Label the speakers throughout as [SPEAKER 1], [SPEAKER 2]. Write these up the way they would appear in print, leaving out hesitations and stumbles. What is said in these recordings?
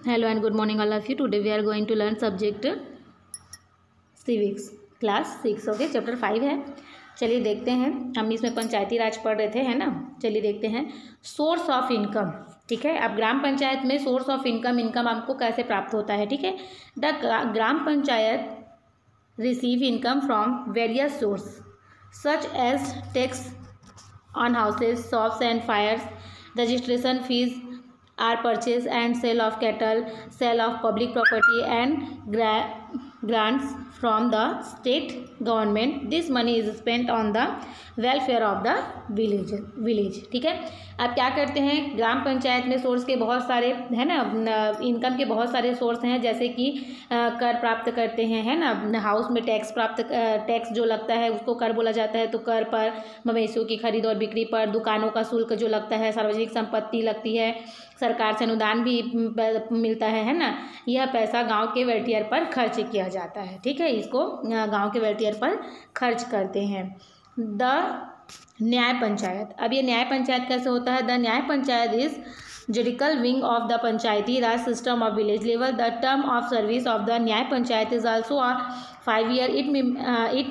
[SPEAKER 1] Hello and good morning all of you. Today we are going to learn subject civics class 6. Okay, chapter 5 है. चलिए देखते हैं. हम इसमें पंचायती राज पढ़ रहे थे, है ना. चलिए देखते हैं सोर्स ऑफ इनकम. ठीक है, अब ग्राम पंचायत में सोर्स ऑफ इनकम आपको कैसे प्राप्त होता है. ठीक है, the gram panchayat receive income from various source such as tax on houses, shops and fairs, registration fees, are purchase and sale of cattle, sale of public property and grants from the state government. This money is spent on the welfare of the village. ठीक है, अब क्या करते हैं, ग्राम पंचायत में source के बहुत सारे, है ना, इनकम के बहुत सारे सोर्स हैं. जैसे कि कर प्राप्त करते हैं, है ना. हाउस में टैक्स जो लगता है उसको कर बोला जाता है, तो कर पर, मवेशियों की खरीद और बिक्री पर, दुकानों का शुल्क जो लगता है, सार्वजनिक संपत्ति लगती है, सरकार से अनुदान भी मिलता है ना. यह पैसा गांव के वेलफेयर पर खर्च किया जाता है. ठीक है, इसको गांव के वेलफेयर पर खर्च करते हैं. द न्याय पंचायत. अब ये न्याय पंचायत कैसे होता है. The Nyaya panchayat is judicial wing of the panchayati raj system of village level. The term of service of the Nyaya panchayat is also 5 year. It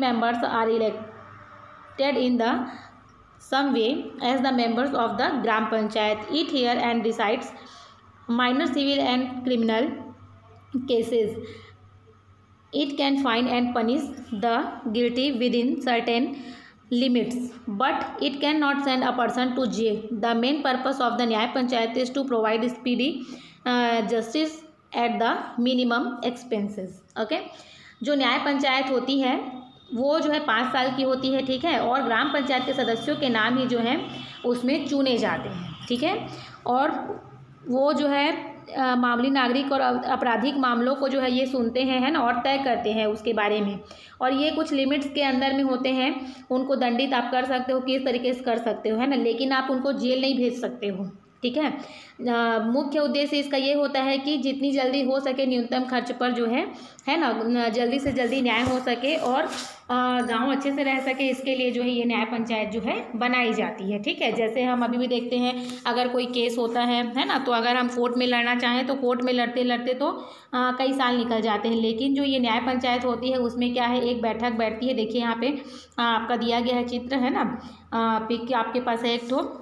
[SPEAKER 1] members are elected in the some way as the members of the gram panchayat. It hear and decides minor civil and criminal cases. It can fine and punish the guilty within certain limits, but it cannot send a person to jail. The main purpose of the Nyaya Panchayat is to provide speedy justice at the minimum expenses. Okay, जो न्याय पंचायत होती है वो जो है 5 साल की होती है. ठीक है, और ग्राम पंचायत के सदस्यों के नाम ही जो हैं उसमें चुने जाते हैं. ठीक है, और वो जो है मामूली नागरिक और आपराधिक मामलों को जो है ये सुनते हैं, है ना, और तय करते हैं उसके बारे में. और ये कुछ लिमिट्स के अंदर में होते हैं. उनको दंडित आप कर सकते हो, किस तरीके से कर सकते हो, है ना, लेकिन आप उनको जेल नहीं भेज सकते हो. ठीक है, मुख्य उद्देश्य इसका ये होता है कि जितनी जल्दी हो सके न्यूनतम खर्च पर जो है ना, जल्दी से जल्दी न्याय हो सके और गांव अच्छे से रह सके. इसके लिए जो है ये न्याय पंचायत जो है बनाई जाती है. ठीक है, जैसे हम अभी भी देखते हैं, अगर कोई केस होता है ना, तो अगर हम कोर्ट में लड़ना चाहें तो कोर्ट में लड़ते लड़ते तो कई साल निकल जाते हैं. लेकिन जो ये न्याय पंचायत होती है उसमें क्या है, एक बैठक बैठती है. देखिए यहाँ पे आपका दिया गया है चित्र, है ना, पिक आपके पास है एक तो.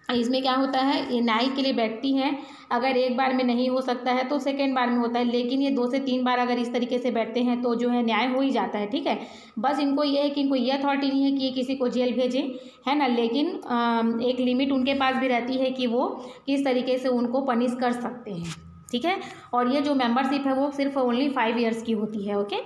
[SPEAKER 1] इसमें क्या होता है, ये न्याय के लिए बैठती हैं. अगर एक बार में नहीं हो सकता है तो सेकेंड बार में होता है, लेकिन ये 2 से 3 बार अगर इस तरीके से बैठते हैं तो जो है न्याय हो ही जाता है. ठीक है, बस इनको ये है कि इनको ये अथॉरिटी नहीं है कि ये किसी को जेल भेजें, है ना, लेकिन एक लिमिट उनके पास भी रहती है कि वो किस तरीके से उनको पनिश कर सकते हैं. ठीक है, और ये जो मेंबरशिप है वो सिर्फ ओनली 5 years की होती है. ओके,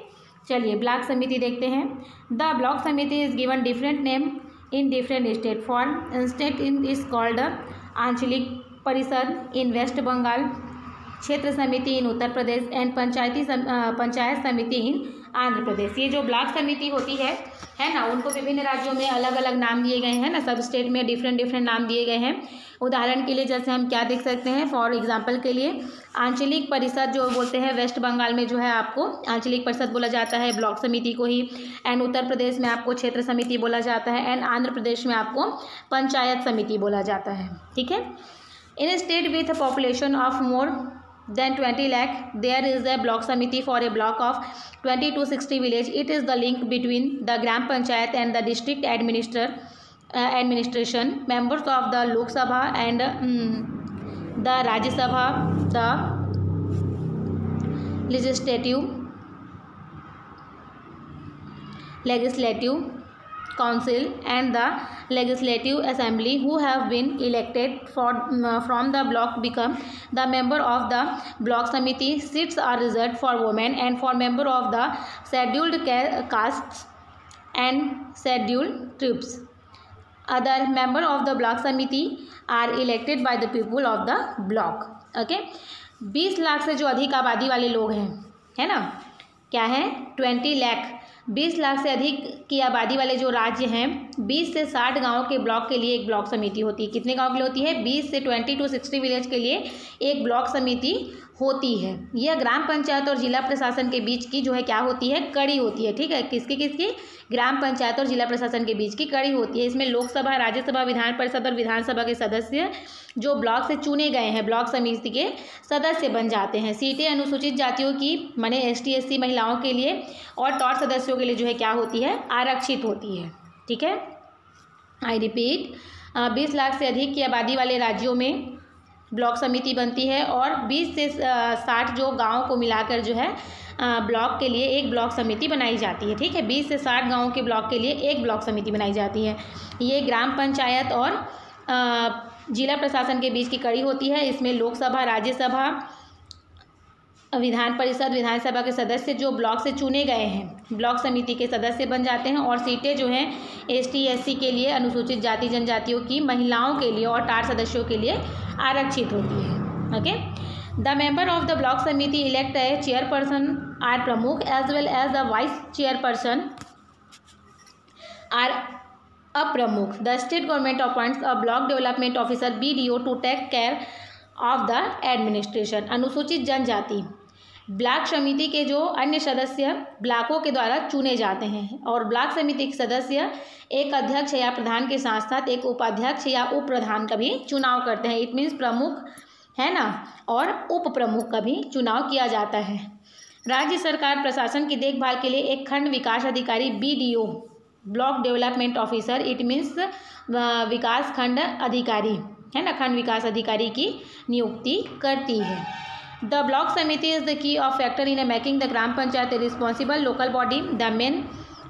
[SPEAKER 1] चलिए ब्लॉक समिति देखते हैं. द ब्लॉक समिति is given different name in different state. For instance, is called आंचलिक परिषद in West Bengal, क्षेत्र समिति इन उत्तर प्रदेश एंड पंचायत समिति इन आंध्र प्रदेश. ये जो ब्लॉक समिति होती है ना, उनको विभिन्न राज्यों में अलग अलग नाम दिए गए हैं ना, सब स्टेट में डिफरेंट नाम दिए गए हैं. उदाहरण के लिए जैसे हम क्या देख सकते हैं, फॉर एग्जांपल के लिए आंचलिक परिषद जो बोलते हैं, वेस्ट बंगाल में जो है आपको आंचलिक परिषद बोला जाता है ब्लॉक समिति को ही. एंड उत्तर प्रदेश में आपको क्षेत्र समिति बोला जाता है. एंड आंध्र प्रदेश में आपको पंचायत समिति बोला जाता है. ठीक है, इन state with population of more than 20 lakh there is a block samiti for a block of 20 to 60 village. It is the link between the gram panchayat and the district administration. Members of the Lok Sabha and the Rajya Sabha, the legislative council and the legislative assembly who have been elected from the block become the member of the block samiti. Seats are reserved for women and for member of the scheduled castes and scheduled tribes. Other member of the block samiti are elected by the people of the block. Okay, 20 lakh से जो अधिक आबादी वाले लोग हैं, है ना, क्या है, 20 लाख, 20 लाख से अधिक की आबादी वाले जो राज्य हैं, 20 से 60 गाँव के ब्लॉक के लिए एक ब्लॉक समिति होती है. कितने गाँव के लिए होती है, 20 से 20 to 60 विलेज के लिए एक ब्लॉक समिति होती है। यह ग्राम पंचायत और जिला प्रशासन के बीच की जो है क्या होती है, कड़ी होती है। ठीक है, किसकी ग्राम पंचायत और जिला प्रशासन के बीच की कड़ी होती है। इसमें लोकसभा, राज्यसभा, विधान परिषद और विधानसभा के सदस्य जो ब्लॉक से चुने गए हैं, ब्लॉक समिति के सदस्य बन जाते हैं। सीटें अनुसूचित जातियों की माने ST SC महिलाओं के लिए और टॉट सदस्यों के लिए जो है क्या होती है, आरक्षित होती है। ठीक है, आई रिपीट, 20 लाख से अधिक की आबादी वाले राज्यों में ब्लॉक समिति बनती है और 20 से 60 जो गाँव को मिलाकर जो है ब्लॉक के लिए एक ब्लॉक समिति बनाई जाती है। ठीक है, 20 से 60 गाँव के ब्लॉक के लिए एक ब्लॉक समिति बनाई जाती है। ये ग्राम पंचायत और जिला प्रशासन के बीच की कड़ी होती है। इसमें लोकसभा, राज्यसभा, विधान परिषद, विधानसभा के सदस्य जो ब्लॉक से चुने गए हैं ब्लॉक समिति के सदस्य बन जाते हैं और सीटें जो हैं ST SC के लिए, अनुसूचित जाति जनजातियों की महिलाओं के लिए और टार सदस्यों के लिए आरक्षित होती है। Okay, the member of the block समिति elect a chairperson or Pramukh as well as the vice chairperson or a Pramukh. The state government appoints a block development officer BDO to take care of the administration. अनुसूचित जनजाति block समिति के जो अन्य सदस्य ब्लॉकों के द्वारा चुने जाते हैं और ब्लॉक समिति के सदस्य एक अध्यक्ष या प्रधान के साथ साथ एक उपाध्यक्ष या उप प्रधान का भी चुनाव करते हैं। इट मीन्स प्रमुख है ना, और उप प्रमुख का भी चुनाव किया जाता है। राज्य सरकार प्रशासन की देखभाल के लिए एक खंड विकास अधिकारी BDO block development officer, it means विकास खंड अधिकारी है ना, खंड विकास अधिकारी की नियुक्ति करती है। The block committee is the key of factor in making the gram panchayat a responsible local body. The main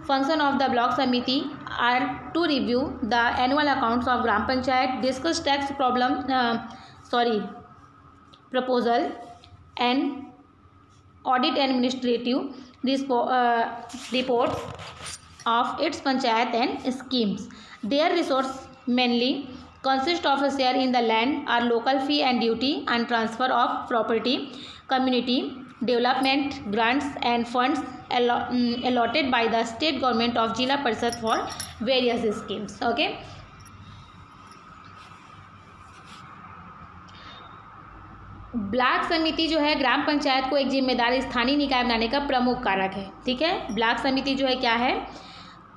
[SPEAKER 1] function of the block committee are to review the annual accounts of gram panchayat, discuss tax proposal and audit administrative reports of its panchayat and schemes. Their resource mainly consist of a share in the land or local fee and duty and transfer of property, community development grants and funds allotted by the state government of Jila Parishad for various schemes. Okay, block समिति जो है ग्राम पंचायत को एक जिम्मेदार स्थानीय निकाय बनाने का प्रमुख कारक है। ठीक है, ब्लॉक समिति जो है क्या है,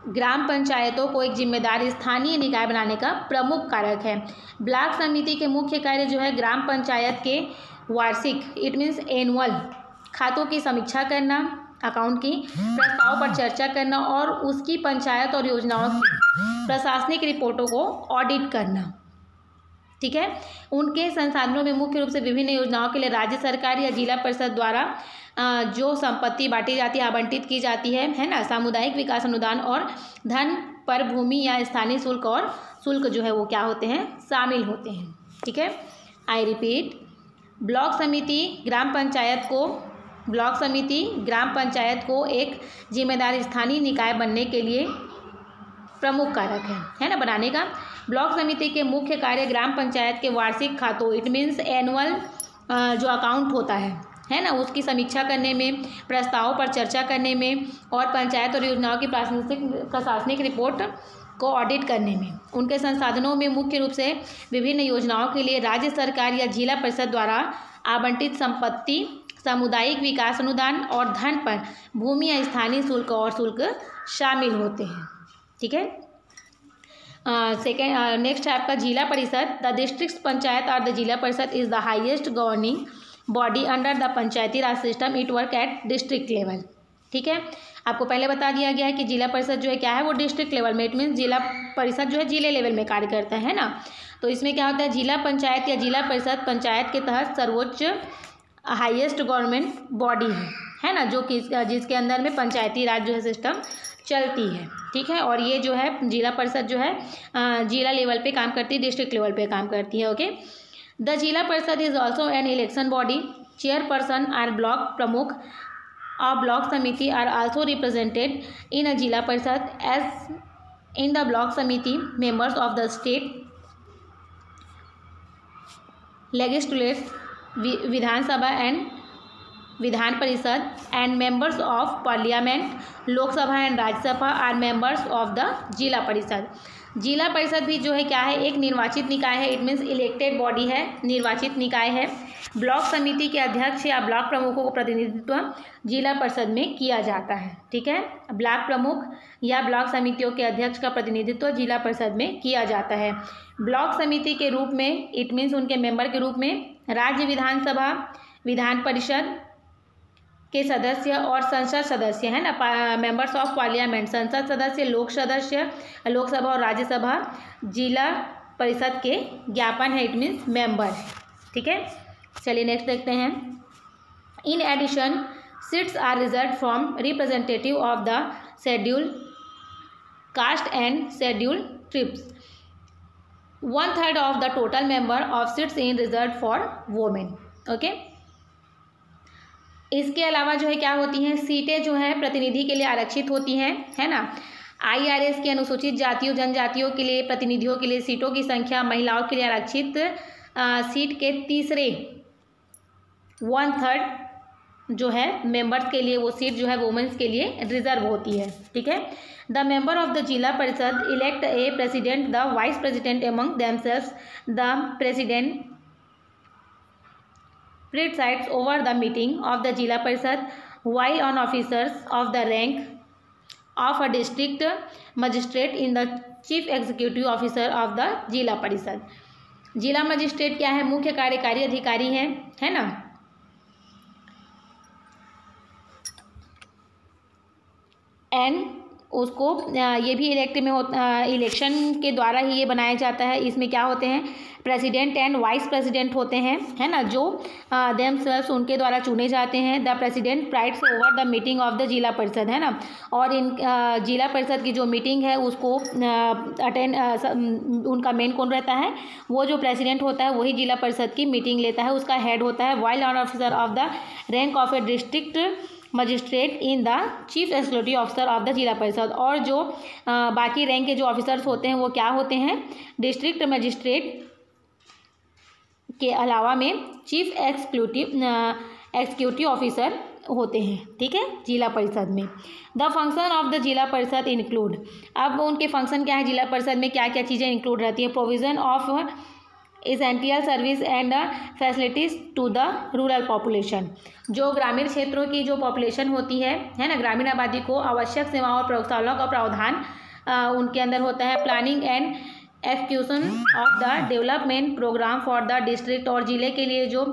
[SPEAKER 1] ग्राम पंचायतों को एक जिम्मेदार स्थानीय निकाय बनाने का प्रमुख कारक है। ब्लॉक समिति के मुख्य कार्य जो है ग्राम पंचायत के वार्षिक, इट मीन्स एनुअल खातों की समीक्षा करना, अकाउंट की प्रस्ताव पर चर्चा करना और उसकी पंचायत और योजनाओं की प्रशासनिक रिपोर्टों को ऑडिट करना। ठीक है, उनके संसाधनों में मुख्य रूप से विभिन्न योजनाओं के लिए राज्य सरकार या जिला परिषद द्वारा जो संपत्ति बांटी जाती है, आवंटित की जाती है ना, सामुदायिक विकास अनुदान और धन पर भूमि या स्थानीय शुल्क और शुल्क जो है वो क्या होते हैं, शामिल होते हैं। ठीक है, आई रिपीट, ब्लॉक समिति ग्राम पंचायत को एक जिम्मेदार स्थानीय निकाय बनने के लिए प्रमुख कारक है ना, बनाने का। ब्लॉक समिति के मुख्य कार्य ग्राम पंचायत के वार्षिक खातों, इट मीन्स एनुअल जो अकाउंट होता है ना, उसकी समीक्षा करने में, प्रस्तावों पर चर्चा करने में और पंचायत और योजनाओं की प्रशासनिक रिपोर्ट को ऑडिट करने में। उनके संसाधनों में मुख्य रूप से विभिन्न योजनाओं के लिए राज्य सरकार या जिला परिषद द्वारा आवंटित संपत्ति, सामुदायिक विकास अनुदान और धन पर भूमि या स्थानीय शुल्क और शुल्क शामिल होते हैं। ठीक है, सेकेंड नेक्स्ट है आपका जिला परिषद। द डिस्ट्रिक्ट पंचायत और the Zila Parishad is the highest governing body under the panchayati raj system. It work at district level. ठीक है, आपको पहले बता दिया गया है कि जिला परिषद जो है क्या है, वो डिस्ट्रिक्ट लेवल में, इट मीन्स जिला परिषद जो है जिले लेवल में कार्य करता है ना। तो इसमें क्या होता है, जिला पंचायत या जिला परिषद पंचायत के तहत सर्वोच्च हाईएस्ट गवर्नमेंट बॉडी है ना, जो कि जिसके अंदर में पंचायती राज जो है सिस्टम चलती है। ठीक है, और ये जो है जिला परिषद जो है जिला लेवल पे काम करती है, डिस्ट्रिक्ट लेवल पे काम करती है। Okay, the Zila Parishad is also an election body. Chairperson are block Pramukh और block Samiti are also represented in a Zila Parishad as in the block Samiti members of the state legislative, Vidhan Sabha and Vidhan Parishad and members of parliament, Lok Sabha and Rajya Sabha are members of the Zila Parishad. जिला परिषद भी जो है क्या है, एक निर्वाचित निकाय है, इट मीन्स इलेक्टेड बॉडी है, निर्वाचित निकाय है। ब्लॉक समिति के अध्यक्ष या ब्लॉक प्रमुखों का प्रतिनिधित्व जिला परिषद में किया जाता है। ठीक है, ब्लॉक प्रमुख या ब्लॉक समितियों के अध्यक्ष का प्रतिनिधित्व जिला परिषद में किया जाता है। ब्लॉक समिति के रूप में, इट मीन्स उनके मेंबर के रूप में राज्य विधानसभा, विधान परिषद के सदस्य और संसद सदस्य है ना, मेंबर्स ऑफ पार्लियामेंट, संसद सदस्य, लोकसभा और राज्यसभा जिला परिषद के ज्ञापन है, इट मीन्स मेंबर। ठीक है, चलिए नेक्स्ट देखते हैं। In addition seats are reserve from representative of the schedule caste and schedule tribes. 1/3 of the total member of seats in reserve for women. Okay, इसके अलावा जो है क्या होती हैं, सीटें जो है प्रतिनिधि के लिए आरक्षित होती हैं, है ना। IRS के अनुसूचित जातियों जनजातियों के लिए प्रतिनिधियों के लिए सीटों की संख्या महिलाओं के लिए आरक्षित सीट के तीसरे 1/3 जो है मेंबर्स के लिए वो सीट जो है वुमेन्स के लिए रिजर्व होती है। ठीक है, the member of the Zila परिषद elect A president, the vice president among themselves, the president presides over the meeting of the Jila Parishad, while on officers of the rank of a district magistrate in the chief executive officer of the Jila Parishad। जिला magistrate क्या है, मुख्य कार्यकारी अधिकारी है ना। And उसको ये भी इलेक्ट में इलेक्शन के द्वारा ही ये बनाया जाता है। इसमें क्या होते हैं, प्रेसिडेंट एंड वाइस प्रेसिडेंट होते हैं, है ना, जो देमसेल्व्स उनके द्वारा चुने जाते हैं। The president prides over the meeting of the Zila परिषद, है ना, और इन जिला परिषद की जो मीटिंग है उसको अटेंड, उनका मेन कौन रहता है, वो जो प्रेसिडेंट होता है वही जिला परिषद की मीटिंग लेता है, उसका हेड होता है। While on officer of the rank of A district magistrate in the chief executive officer of the Zila परिषद, और जो बाकी रैंक के जो ऑफिसर्स होते हैं वो क्या होते हैं, डिस्ट्रिक्ट मजिस्ट्रेट के अलावा में चीफ एग्जीक्यूटिव ऑफिसर होते हैं। ठीक है, जिला परिषद में। The function of the Zila परिषद इंक्लूड, अब उनके फंक्शन क्या है, जिला परिषद में क्या क्या चीज़ें इंक्लूड रहती है। Provision of essential service and facilities to the rural population, जो ग्रामीण क्षेत्रों की जो पॉपुलेशन होती है ना, ग्रामीण आबादी को आवश्यक सेवाओं और प्रयोगशालाओं का प्रावधान उनके अंदर होता है। Planning and execution of the development program for the district, और ज़िले के लिए जो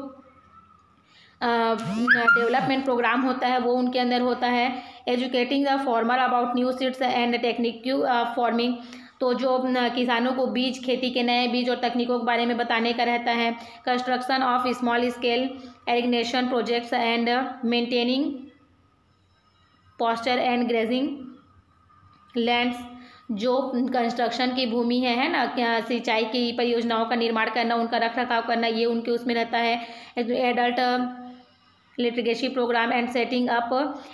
[SPEAKER 1] डेवलपमेंट प्रोग्राम होता है वो उनके अंदर होता है। Educating the farmer about new seeds and technique farming, तो जो किसानों को बीज, खेती के नए बीज और तकनीकों के बारे में बताने का रहता है। Construction of small scale irrigation projects and maintaining pasture and grazing lands, जो कंस्ट्रक्शन की भूमि है ना, क्या सिंचाई की परियोजनाओं का निर्माण करना, उनका रख रखाव करना, ये उनके उसमें रहता है। Adult literacy program and setting up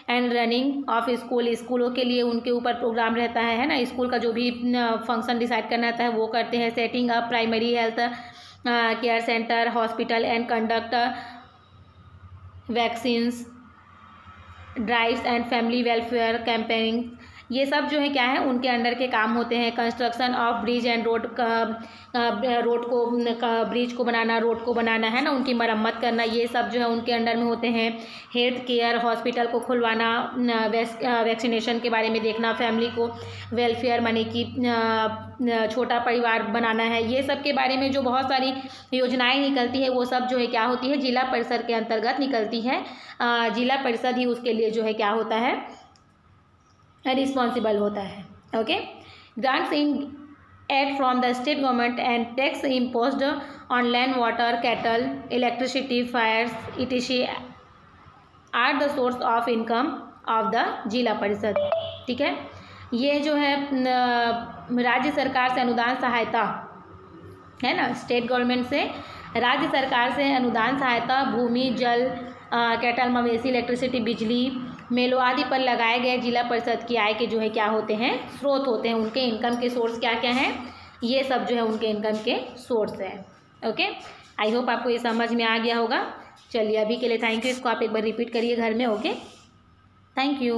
[SPEAKER 1] and running of school, स्कूलों के लिए उनके ऊपर प्रोग्राम रहता है ना, स्कूल का जो भी फंक्शन डिसाइड करना रहता है वो करते हैं। Setting up primary health care centre, hospital and conduct vaccines drives and family welfare campaigning, ये सब जो है क्या है, उनके अंडर के काम होते हैं। Construction of bridge and road bridge को बनाना, रोड को बनाना, है ना, उनकी मरम्मत करना, ये सब जो है उनके अंडर में होते हैं। हेल्थ केयर, हॉस्पिटल को खुलवाना, वैक्सीनेशन के बारे में देखना, फैमिली को वेलफेयर माने कि छोटा परिवार बनाना है, ये सब के बारे में जो बहुत सारी योजनाएं निकलती है वो सब जो है क्या होती है, जिला परिषद के अंतर्गत निकलती है। जिला परिषद ही उसके लिए जो है क्या होता है, रिस्पॉन्सिबल होता है। Okay, grants in aid from the state government and tax imposed on land, water, cattle, electricity, fairs etc are the source of income of the Zila Parishad. ठीक है, ये जो है राज्य सरकार से अनुदान सहायता है ना, स्टेट गवर्नमेंट से, राज्य सरकार से अनुदान सहायता भूमि, जल, कैटल, मवेशी, इलेक्ट्रिसिटी, बिजली, मेलों आदि पर लगाए गए जिला परिषद की आय के जो है क्या होते हैं, स्रोत होते हैं। उनके इनकम के सोर्स क्या क्या हैं, ये सब जो है उनके इनकम के सोर्स हैं। ओके, आई होप आपको ये समझ में आ गया होगा। चलिए अभी के लिए थैंक यू, इसको आप एक बार रिपीट करिए घर में। Okay, thank you.